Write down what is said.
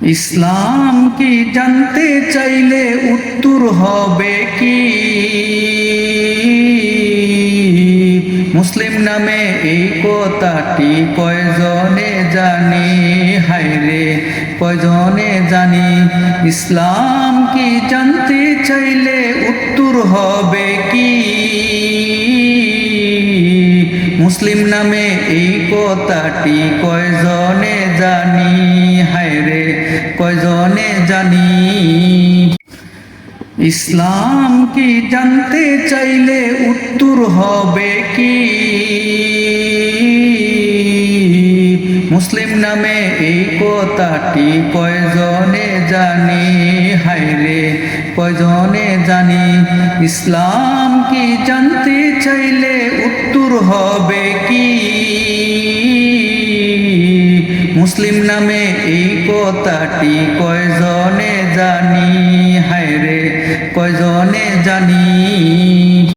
ইসলাম কি জানতে চাইলে উত্তর হবে কি? মুসলিম নামে এই কথাটি কয়জনে জানি? হায়রে কয়জনে জানি? ইসলাম কি জানতে চাইলে উত্তর হবে কি? মুসলিম নামে এই কথাটি কয়জনে জানি? হায়রে কয়জনে জানি? ইসলাম কি জানতে চাইলে উত্তর হবে কি? মুসলিম নামে এই কথাটি কয়জনে জানি? হায়রে কয়জনে জানি? ইসলাম কি জানতে চাইলে উত্তর হবে কি? মুসলিম নামে এই কথাটি কয়জনে জানি? হায়রে কয়জনে জানি?